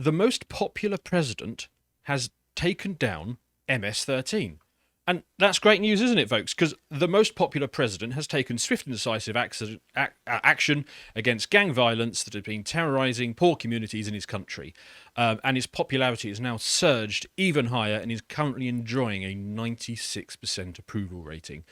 the most popular president has taken down MS-13. And that's great news, isn't it, folks? Because the most popular president has taken swift and decisive action against gang violence that has been terrorising poor communities in his country. And his popularity has now surged even higher and is currently enjoying a 96% approval rating.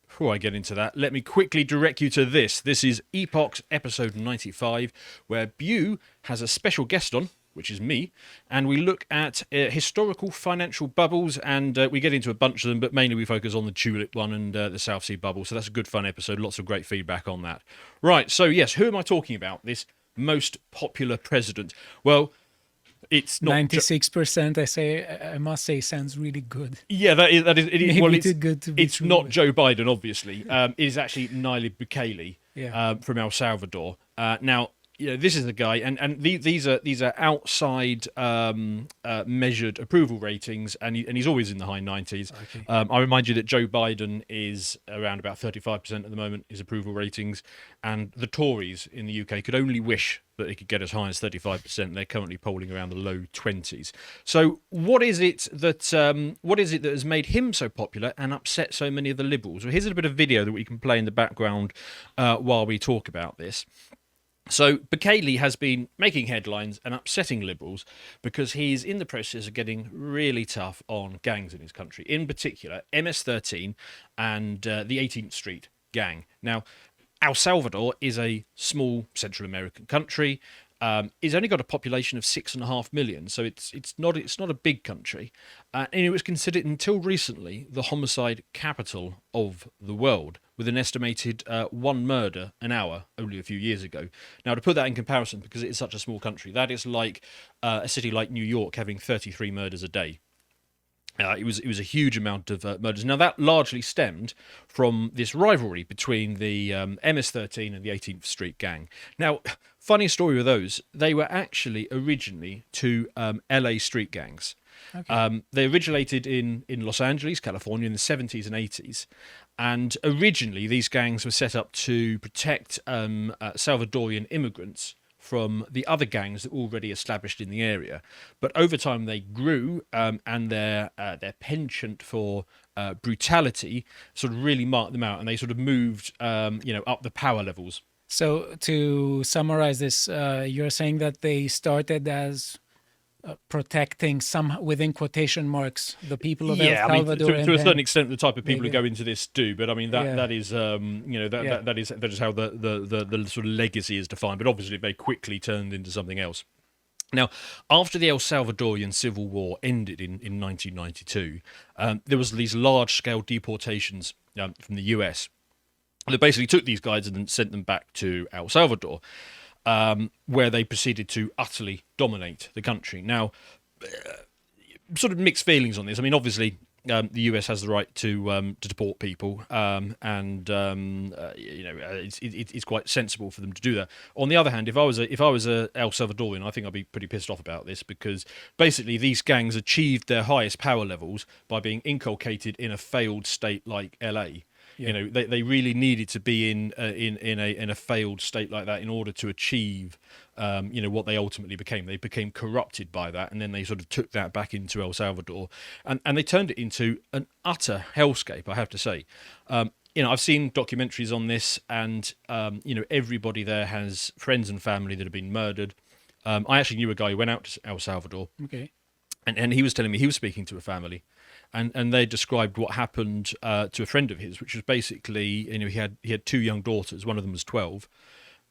Before I get into that, let me quickly direct you to this. This is Epoch's episode 95, where Bew has a special guest on, which is me, and we look at historical financial bubbles, and we get into a bunch of them, but mainly we focus on the tulip one and the South Sea bubble. So that's a good fun episode, lots of great feedback on that. Right, so yes, who am I talking about? This most popular president. Well, it's not 96%. I must say, sounds really good. Yeah, that is. It is. Maybe Well, too good to be it's true. not Joe Biden, obviously. It is actually Bukele Yeah. from El Salvador. Now, this is the guy, and these are outside measured approval ratings, and he's always in the high 90s. Okay. I remind you that Joe Biden is around about 35% at the moment, his approval ratings, and the Tories in the UK could only wish that they could get as high as 35%. They're currently polling around the low 20s. So what is it that has made him so popular and upset so many of the Liberals? Well, here's a bit of video that we can play in the background while we talk about this. So Bukele has been making headlines and upsetting Liberals because he's in the process of getting really tough on gangs in his country, in particular MS-13 and the 18th Street gang. Now, El Salvador is a small Central American country. It's only got a population of 6.5 million, so it's not a big country, and it was considered until recently the homicide capital of the world, with an estimated 1 murder an hour only a few years ago. Now, to put that in comparison, because it is such a small country, that is like a city like New York having 33 murders a day. It was a huge amount of murders. Now, that largely stemmed from this rivalry between the MS-13 and the 18th Street gang. Now, funny story with those, they were actually originally two LA street gangs. Okay. They originated in Los Angeles, California in the 70s and 80s. And originally, these gangs were set up to protect Salvadorian immigrants from the other gangs that were already established in the area. But over time they grew, and their penchant for brutality sort of really marked them out, and they sort of moved up the power levels. So to summarize this, you're saying that they started as protecting some, within quotation marks, the people of El Salvador. To a certain extent, the type of people who maybe- go into this do. But I mean, that is that is how the sort of legacy is defined. But obviously, they quickly turned into something else. Now, after the El Salvadorian Civil War ended in 1992, there was these large-scale deportations from the US. They basically took these guys and then sent them back to El Salvador, where they proceeded to utterly dominate the country. Now, sort of mixed feelings on this. I mean, obviously, the US has the right to deport people, it's quite sensible for them to do that. On the other hand, if I was a El Salvadorian, I think I'd be pretty pissed off about this, because basically these gangs achieved their highest power levels by being inculcated in a failed state like LA. Yeah. They really needed to be in a failed state like that in order to achieve what they ultimately became. They became corrupted by that, and then they sort of took that back into El Salvador, and they turned it into an utter hellscape, I have to say. I've seen documentaries on this, and everybody there has friends and family that have been murdered. I actually knew a guy who went out to El Salvador. Okay. And he was telling me he was speaking to a family, and they described what happened to a friend of his, which was basically, he had two young daughters. One of them was 12,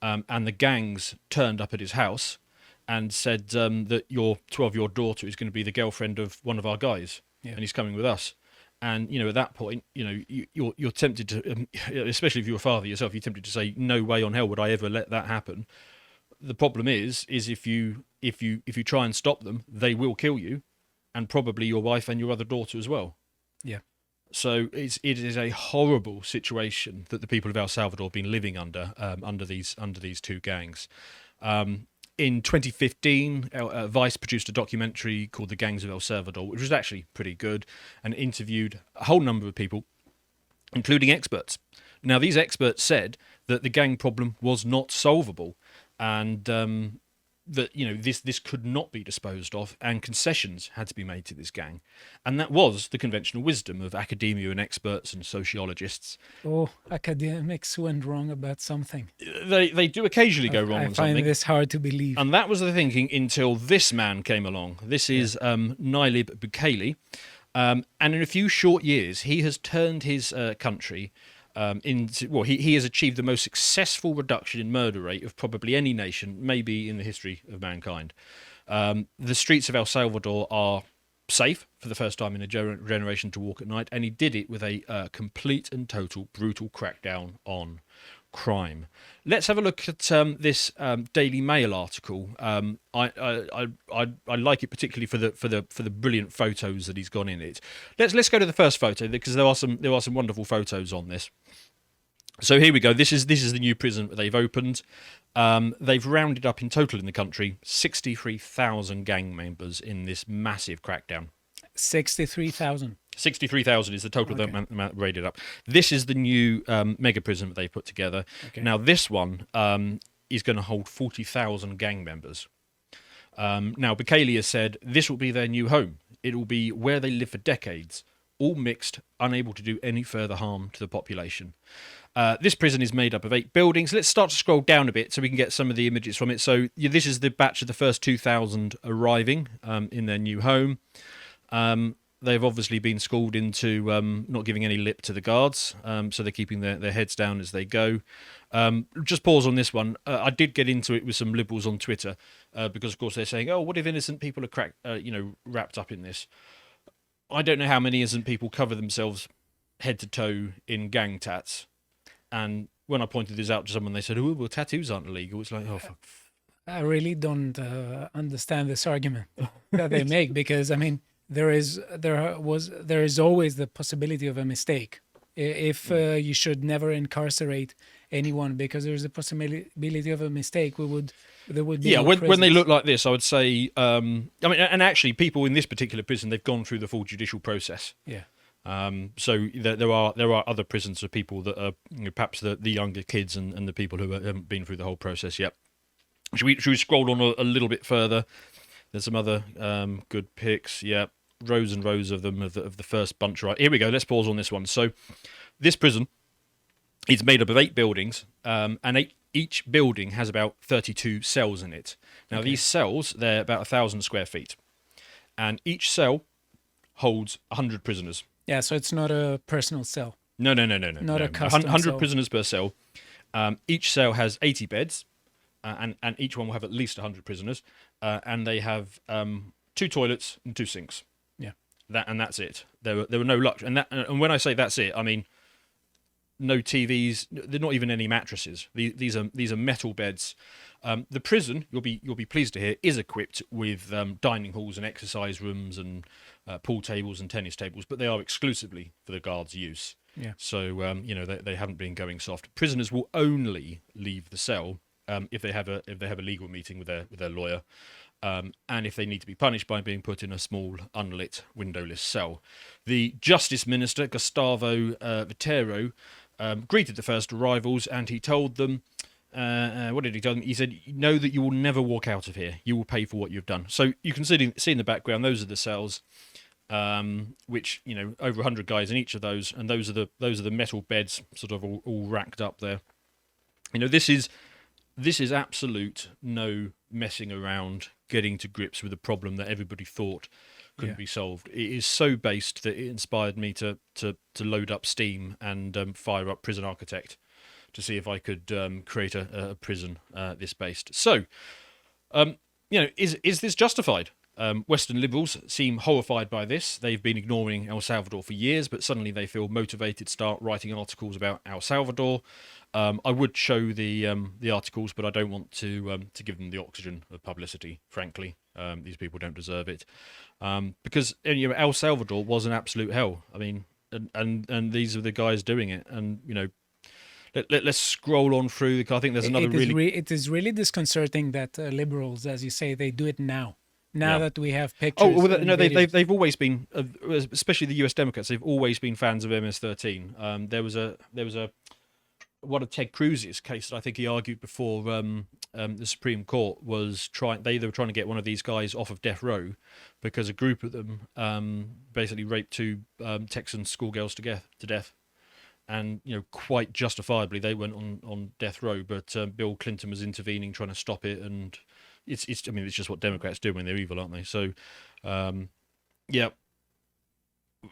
and the gangs turned up at his house and said that your 12-year-old daughter is going to be the girlfriend of one of our guys, and he's coming with us. And at that point, you're tempted to, especially if you're a father yourself, you're tempted to say, no way on hell would I ever let that happen. The problem is if you try and stop them, they will kill you, and probably your wife and your other daughter as well. Yeah. So it is a horrible situation that the people of El Salvador have been living under these two gangs. In 2015, Vice produced a documentary called The Gangs of El Salvador, which was actually pretty good, and interviewed a whole number of people, including experts. Now, these experts said that the gang problem was not solvable, and that this could not be disposed of, and concessions had to be made to this gang, and that was the conventional wisdom of academia and experts and sociologists. Oh, academics went wrong about something. They do occasionally go wrong I on find something, this hard to believe. and that was the thinking until this man came along. This is Nayib Bukele, and in a few short years, he has turned his country. He has achieved the most successful reduction in murder rate of probably any nation, maybe in the history of mankind. The streets of El Salvador are safe for the first time in a generation to walk at night, and he did it with a complete and total brutal crackdown on crime. Let's have a look at this Daily Mail article. I like it particularly for the brilliant photos that he's got in it. Let's go to the first photo, because there are some wonderful photos on this. So here we go. This is the new prison that they've opened. They've rounded up in total in the country 63,000 gang members in this massive crackdown. 63,000. 63,000 is the total amount raided up. This is the new mega prison that they put together. Okay. Now, this one is going to hold 40,000 gang members. Now, Bukele has said this will be their new home. It will be where they live for decades, all mixed, unable to do any further harm to the population. This prison is made up of 8 buildings. Let's start to scroll down a bit so we can get some of the images from it. So this is the batch of the first 2,000 arriving in their new home. They've obviously been schooled into not giving any lip to the guards, so they're keeping their heads down as they go. Just pause on this one. I did get into it with some liberals on Twitter because, of course, they're saying, "Oh, what if innocent people are wrapped up in this?" I don't know how many innocent people cover themselves head to toe in gang tats, and when I pointed this out to someone, they said, "Oh, well, tattoos aren't illegal." It's like, oh, fuck. I really don't understand this argument that they make, because I mean, there is always the possibility of a mistake. If you should never incarcerate anyone because there's a possibility of a mistake, there would be when they look like this, I would say and actually people in this particular prison, they've gone through the full judicial process. So there are other prisons for people that are perhaps the younger kids and the people who haven't been through the whole process yet. Should we scroll on a little bit further? There's some other good pics. Yeah, rows and rows of them of the first bunch. Right, here we go. Let's pause on this one. So this prison is made up of 8 buildings, and each building has about 32 cells in it. Now these cells, they're about 1,000 square feet, and each cell holds 100 prisoners. Yeah, so it's not a personal cell. No. Not a custom 100 cell. prisoners per cell. Each cell has 80 beds. And each one will have at least 100 prisoners, and they have 2 toilets and 2 sinks. Yeah, that's it. There were no luxury, and when I say that's it, I mean no TVs. They're not even any mattresses. These are metal beds. The prison, you'll be pleased to hear, is equipped with dining halls and exercise rooms and pool tables and tennis tables, but they are exclusively for the guards' use. Yeah. So they haven't been going soft. Prisoners will only leave the cell if they have a legal meeting with their lawyer, and if they need to be punished by being put in a small, unlit, windowless cell. The Justice Minister, Gustavo Vitero, greeted the first arrivals, and he told them, what did he tell them? He said, "Know that you will never walk out of here. You will pay for what you've done." So you can see in the background, those are the cells, which over 100 guys in each of those, and those are the metal beds, sort of all racked up there. This is absolute no messing around, getting to grips with a problem that everybody thought couldn't be solved. It is so based that it inspired me to load up Steam and fire up Prison Architect to see if I could create a prison this based. So, is this justified? Western liberals seem horrified by this. They've been ignoring El Salvador for years, but suddenly they feel motivated to start writing articles about El Salvador. I would show the articles, but I don't want to give them the oxygen of publicity. Frankly, these people don't deserve it, because El Salvador was an absolute hell. I mean, and these are the guys doing it, and let's scroll on through. I think there's another it is really disconcerting that liberals, as you say, they do it now. Now that we have pictures. Oh, well, no, they've always been, especially the US Democrats. They've always been fans of MS-13. There was one of Ted Cruz's case that I think he argued before the Supreme Court was they were trying to get one of these guys off of death row because a group of them basically raped two Texan schoolgirls to death. And quite justifiably, they went on death row. But Bill Clinton was intervening, trying to stop it. And it's just what Democrats do when they're evil, aren't they? So, yeah,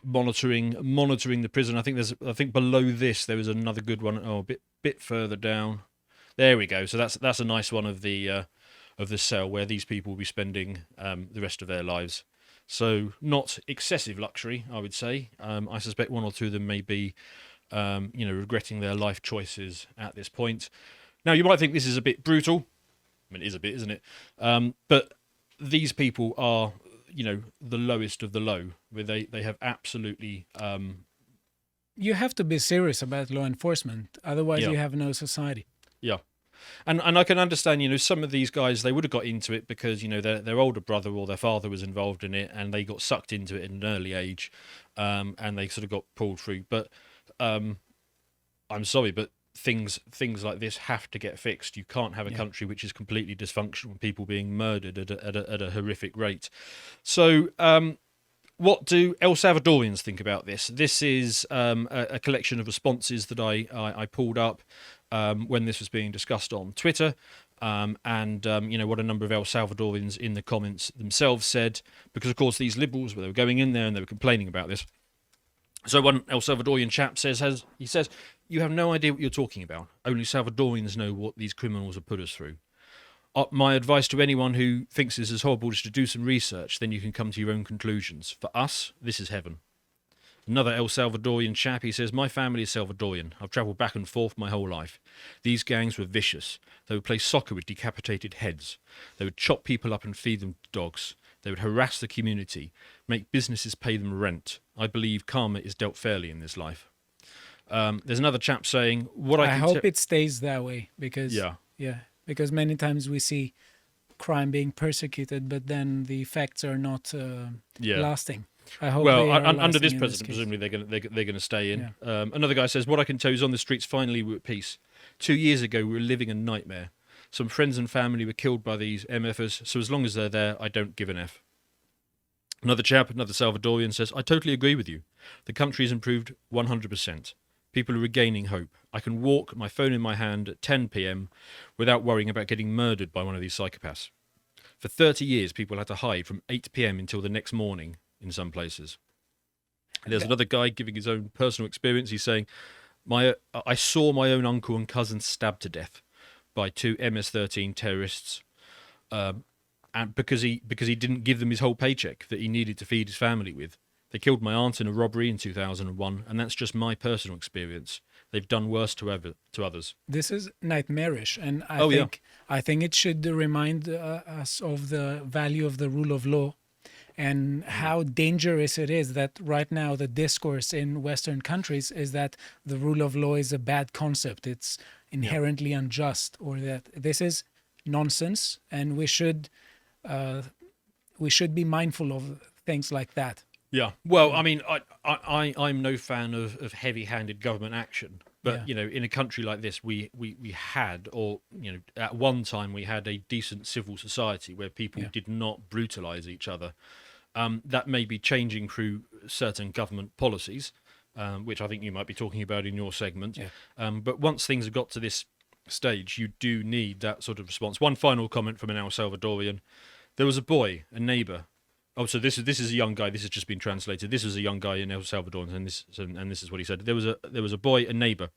monitoring the prison. I think below this there was another good one. Oh, a bit further down. There we go. So that's a nice one of the cell where these people will be spending the rest of their lives. So not excessive luxury, I would say. I suspect one or two of them may be regretting their life choices at this point. Now, you might think this is a bit brutal. I mean, it is a bit, isn't it? But these people are, the lowest of the low, where they have absolutely... You have to be serious about law enforcement. Otherwise, you have no society. Yeah. And I can understand, some of these guys, they would have got into it because, their older brother or their father was involved in it and they got sucked into it at an early age and they sort of got pulled through. But I'm sorry, but things like this have to get fixed. You can't have a country which is completely dysfunctional and people being murdered at a horrific rate. So what do El Salvadorians think about this? This is a collection of responses that I pulled up when this was being discussed on Twitter. And what a number of El Salvadorians in the comments themselves said, because of course these liberals, they were going in there and they were complaining about this. So one El Salvadorian chap says, you have no idea what you're talking about. Only Salvadorians know what these criminals have put us through. My advice to anyone who thinks this is horrible is to do some research, then you can come to your own conclusions. For us, this is heaven. Another El Salvadorian chap, he says, my family is Salvadorian. I've travelled back and forth my whole life. These gangs were vicious. They would play soccer with decapitated heads. They would chop people up and feed them to dogs. They would harass the community, make businesses pay them rent. I believe karma is dealt fairly in this life. There's another chap saying, I hope it stays that way because because many times we see crime being persecuted, but then the effects are not lasting. I hope. Well, under this president, presumably they're going to stay in. Yeah. Another guy says, what I can tell you is on the streets finally we're at peace. 2 years ago we were living a nightmare. Some friends and family were killed by these MFers, so as long as they're there, I don't give an F. Another Salvadorian says, I totally agree with you. The country has improved 100%. People are regaining hope. I can walk, my phone in my hand at 10 p.m. without worrying about getting murdered by one of these psychopaths. For 30 years, people had to hide from 8 p.m. until the next morning in some places. And there's another guy giving his own personal experience. He's saying, I saw my own uncle and cousin stabbed to death by two MS-13 terrorists, and because he didn't give them his whole paycheck that he needed to feed his family with. They killed my aunt in a robbery in 2001, and that's just my personal experience. They've done worse to others. This is nightmarish, and I think it should remind us of the value of the rule of law and how dangerous it is that right now the discourse in Western countries is that the rule of law is a bad concept. It's inherently unjust, or that this is nonsense, and we should be mindful of things like that. Yeah. Well, I mean, I'm no fan of heavy-handed government action, but in a country like this, we had, or at one time we had a decent civil society where people did not brutalize each other. That may be changing through certain government policies, which I think you might be talking about in your segment. Yeah. But once things have got to this stage, you do need that sort of response. One final comment from an El Salvadorian. There was a boy, a neighbor. Oh, so this is a young guy. This has just been translated. This is a young guy in El Salvador, and this is what he said. There was a boy, a neighbor,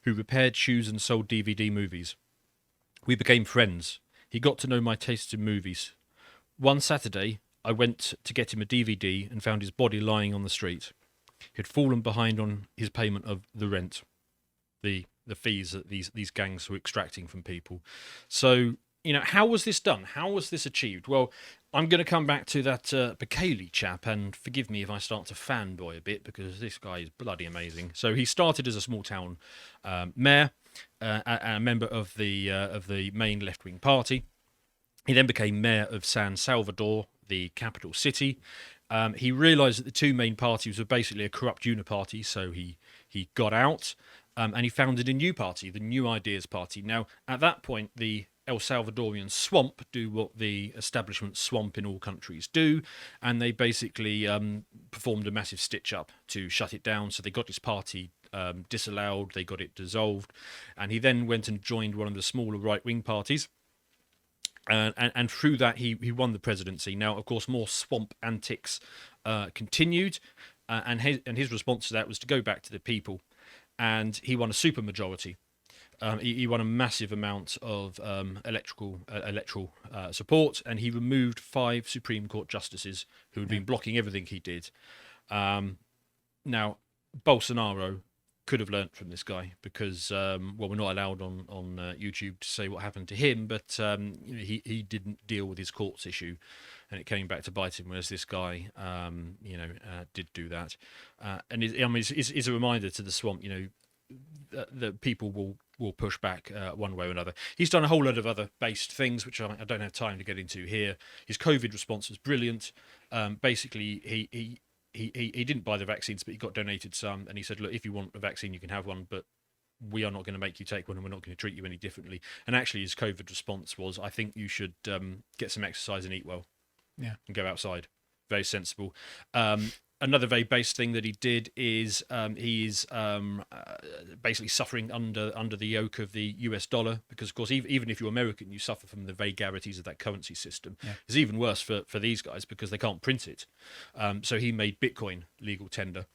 who repaired shoes and sold DVD movies. We became friends. He got to know my tastes in movies. One Saturday, I went to get him a DVD and found his body lying on the street. He had fallen behind on his payment of the rent, the fees that these gangs were extracting from people. So, how was this done? How was this achieved? Well, I'm going to come back to that Bukele chap, and forgive me if I start to fanboy a bit, because this guy is bloody amazing. So he started as a small town mayor, a member of the main left-wing party. He then became mayor of San Salvador, the capital city. He realised that the two main parties were basically a corrupt uniparty, so he got out, and he founded a new party, the New Ideas Party. Now, at that point, the El Salvadorian swamp do what the establishment swamp in all countries do, and they basically performed a massive stitch up to shut it down. So they got his party disallowed, they got it dissolved, and he then went and joined one of the smaller right-wing parties. And through that, he won the presidency. Now, of course, more swamp antics continued, and his response to that was to go back to the people, and he won a supermajority. He won a massive amount of electoral support, and he removed 5 Supreme Court justices who had been blocking everything he did. Now, Bolsonaro could have learnt from this guy because, we're not allowed on YouTube to say what happened to him, but he didn't deal with his courts issue, and it came back to bite him. Whereas this guy, did do that, and it's a reminder to the swamp, that people will push back one way or another. He's done a whole lot of other based things, which I don't have time to get into here. His COVID response was brilliant. Basically, he didn't buy the vaccines, but he got donated some, and he said, look, if you want a vaccine, you can have one, but we are not going to make you take one, and we're not going to treat you any differently. And actually, his COVID response was, I think you should get some exercise and eat well. Yeah. And go outside. Very sensible. Another very base thing that he did is he's basically suffering under the yoke of the US dollar, because, of course, even if you're American, you suffer from the vagaries of that currency system. Yeah. It's even worse for these guys because they can't print it. So he made Bitcoin legal tender.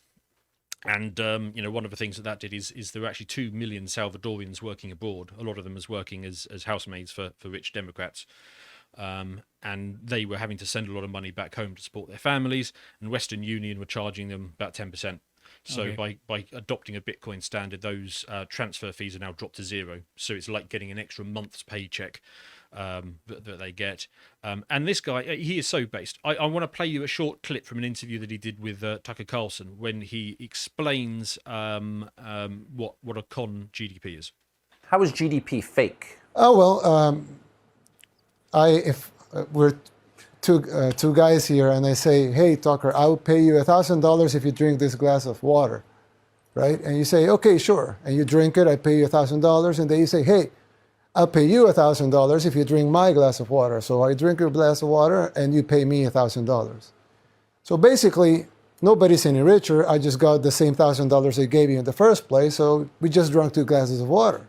And, one of the things that did is there were actually 2 million Salvadorians working abroad, a lot of them as working as housemaids for rich Democrats. And they were having to send a lot of money back home to support their families, and Western Union were charging them about 10%. So by adopting a Bitcoin standard, those transfer fees are now dropped to 0. So it's like getting an extra month's paycheck that they get. And this guy, he is so based. I want to play you a short clip from an interview that he did with Tucker Carlson when he explains what a con GDP is. How is GDP fake? Oh, well, if we're two guys here and I say, hey, Tucker, I'll pay you $1,000 if you drink this glass of water, right? And you say, okay, sure. And you drink it, I pay you $1,000. And then you say, hey, I'll pay you $1,000 if you drink my glass of water. So I drink your glass of water and you pay me $1,000. So basically, nobody's any richer. I just got the same $1,000 I gave you in the first place. So we just drank 2 glasses of water.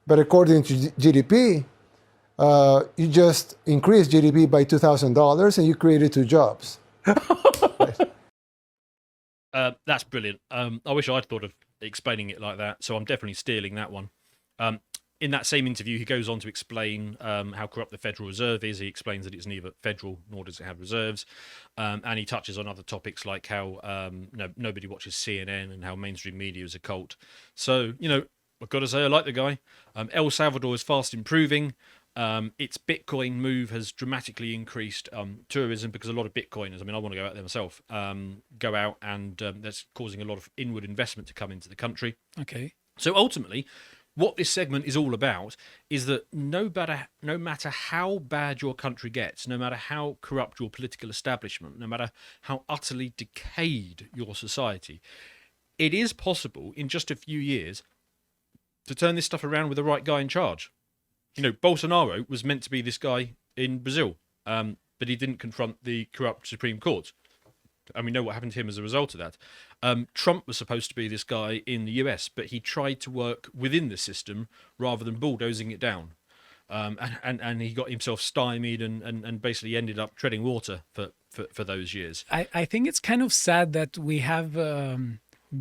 But according to GDP, you just increased GDP by $2,000 and you created 2 jobs. That's brilliant. I wish I'd thought of explaining it like that, so I'm definitely stealing that one. In that same interview, he goes on to explain how corrupt the Federal Reserve is. He explains that it's neither federal nor does it have reserves. And he touches on other topics like how nobody watches CNN and how mainstream media is a cult. So, I've got to say, I like the guy. El Salvador is fast improving. Its Bitcoin move has dramatically increased tourism, because a lot of Bitcoiners, I want to go out there myself, go out, and that's causing a lot of inward investment to come into the country. Okay. So ultimately, what this segment is all about is that no matter how bad your country gets, no matter how corrupt your political establishment, no matter how utterly decayed your society, it is possible in just a few years to turn this stuff around with the right guy in charge. Bolsonaro was meant to be this guy in Brazil, but he didn't confront the corrupt Supreme Court. And we know what happened to him as a result of that. Trump was supposed to be this guy in the US, but he tried to work within the system rather than bulldozing it down. And he got himself stymied and basically ended up treading water for those years. I think it's kind of sad that we have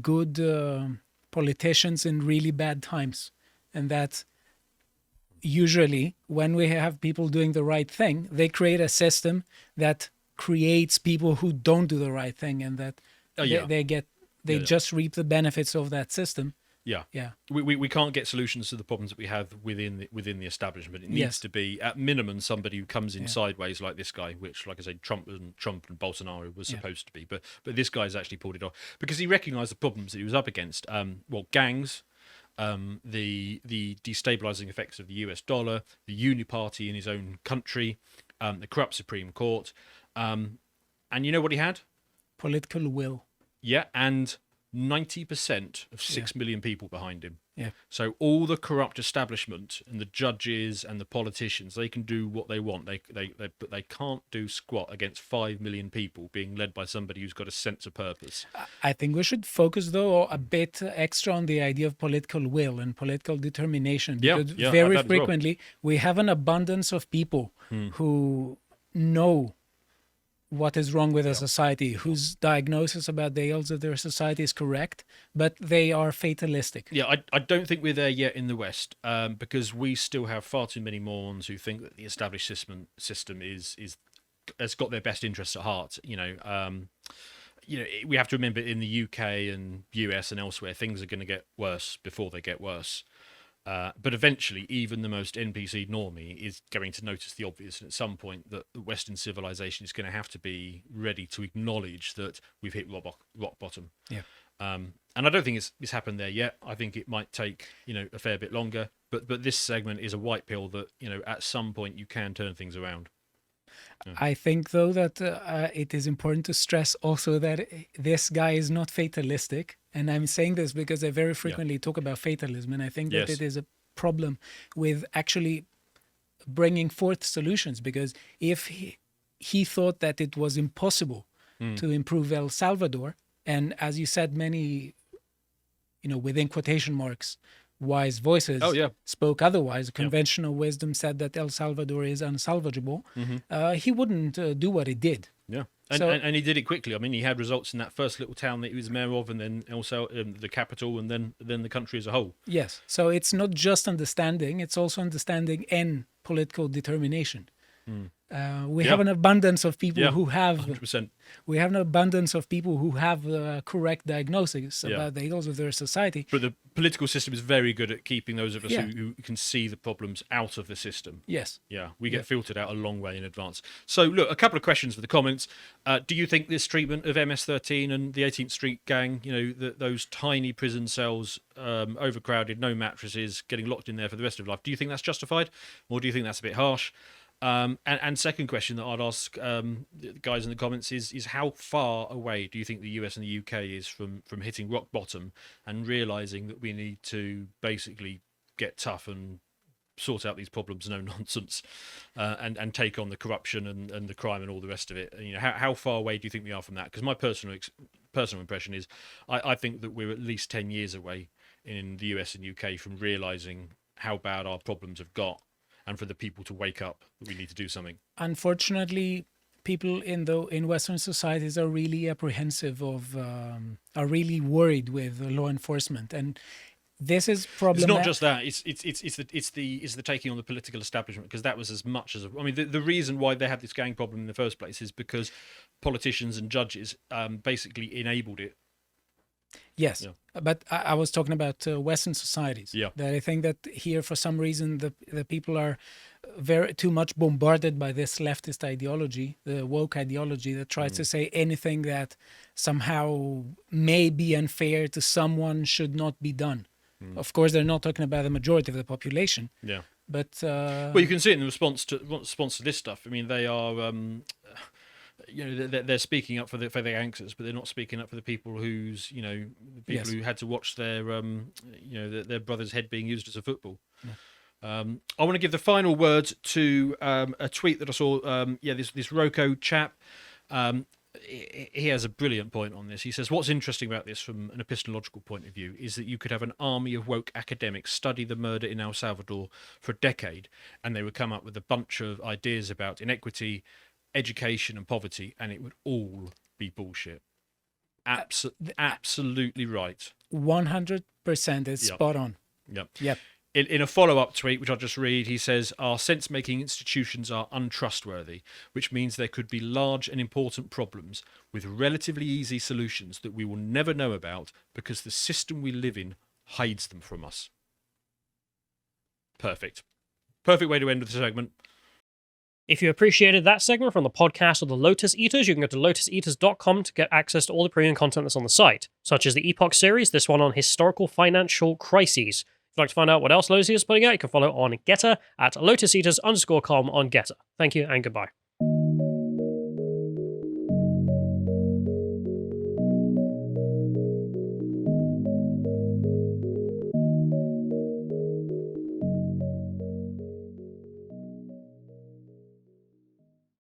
good politicians in really bad times, and that usually when we have people doing the right thing, they create a system that creates people who don't do the right thing, and that they just reap the benefits of that system. Yeah. We can't get solutions to the problems that we have within the establishment. It needs to be, at minimum, somebody who comes in sideways like this guy, which, like I said, Trump and Bolsonaro was supposed to be. But this guy's actually pulled it off because he recognised the problems that he was up against. Gangs, the destabilising effects of the US dollar, the uniparty in his own country, the corrupt Supreme Court. And you know what he had? Political will. Yeah, and 90% of 6 million people behind him. Yeah. So all the corrupt establishment and the judges and the politicians, they can do what they want. But they can't do squat against 5 million people being led by somebody who's got a sense of purpose. I think we should focus, though, a bit extra on the idea of political will and political determination. Yeah, Because yeah, very that as well. frequently we have an abundance of people who know what is wrong with a society, whose diagnosis about the ills of their society is correct, but they are fatalistic. Yeah, I don't think we're there yet in the West, because we still have far too many morons who think that the established system has got their best interests at heart. We have to remember in the UK and US and elsewhere, things are going to get worse before they get worse. But eventually, even the most NPC normie is going to notice the obvious, and at some point, that Western civilization is going to have to be ready to acknowledge that we've hit rock bottom. Yeah. And I don't think it's happened there yet. I think it might take a fair bit longer. But this segment is a white pill that at some point you can turn things around. I think, though, that it is important to stress also that this guy is not fatalistic. And I'm saying this because I very frequently talk about fatalism. And I think that it is a problem with actually bringing forth solutions. Because if he thought that it was impossible to improve El Salvador, and as you said, many, within quotation marks, wise voices spoke otherwise. Conventional wisdom said that El Salvador is unsalvageable. He wouldn't do what he did. Yeah, and he did it quickly. I mean, he had results in that first little town that he was mayor of, and then also the capital, and then the country as a whole. Yes, so it's not just understanding; it's also understanding and political determination. We have an abundance of people who have 100%. We have an abundance of people who have the correct diagnosis about the ills of their society. But the political system is very good at keeping those of us who can see the problems out of the system. Yes. Yeah, we get filtered out a long way in advance. So, look, a couple of questions for the comments. Do you think this treatment of MS-13 and the 18th Street gang, those tiny prison cells, overcrowded, no mattresses, getting locked in there for the rest of life, do you think that's justified, or do you think that's a bit harsh? And second question that I'd ask the guys in the comments is how far away do you think the US and the UK is from hitting rock bottom and realising that we need to basically get tough and sort out these problems, no nonsense, and take on the corruption and the crime and all the rest of it? How far away do you think we are from that? Because my personal impression is I think that we're at least 10 years away in the US and UK from realising how bad our problems have got, and for the people to wake up that we need to do something. Unfortunately, people in Western societies are really apprehensive are really worried with law enforcement, and this is problematic. It's not just that; it's the taking on the political establishment, because that was as much as the reason why they had this gang problem in the first place is because politicians and judges basically enabled it. Yes, but I was talking about Western societies. Yeah. That I think that here, for some reason, the people are too much bombarded by this leftist ideology, the woke ideology that tries to say anything that somehow may be unfair to someone should not be done. Of course, they're not talking about the majority of the population. Yeah. But well, you can see it in the response to this stuff. I mean, they are. They're speaking up for the gangsters, but they're not speaking up for the people who had to watch their their brother's head being used as a football. I want to give the final word to a tweet that I saw. This Rocco chap. He has a brilliant point on this. He says, what's interesting about this from an epistemological point of view is that you could have an army of woke academics study the murder in El Salvador for a decade, and they would come up with a bunch of ideas about inequity, education and poverty, and it would all be bullshit. Absolutely right. 100% is spot on. Yep. In a follow-up tweet, which I'll just read, he says, our sense-making institutions are untrustworthy, which means there could be large and important problems with relatively easy solutions that we will never know about because the system we live in hides them from us. Perfect way to end the segment. If you appreciated that segment from the podcast or the Lotus Eaters, you can go to lotuseaters.com to get access to all the premium content that's on the site, such as the Epoch series, this one on historical financial crises. If you'd like to find out what else Lotus is putting out, you can follow on Getter at lotuseaters_com on Getter. Thank you and goodbye.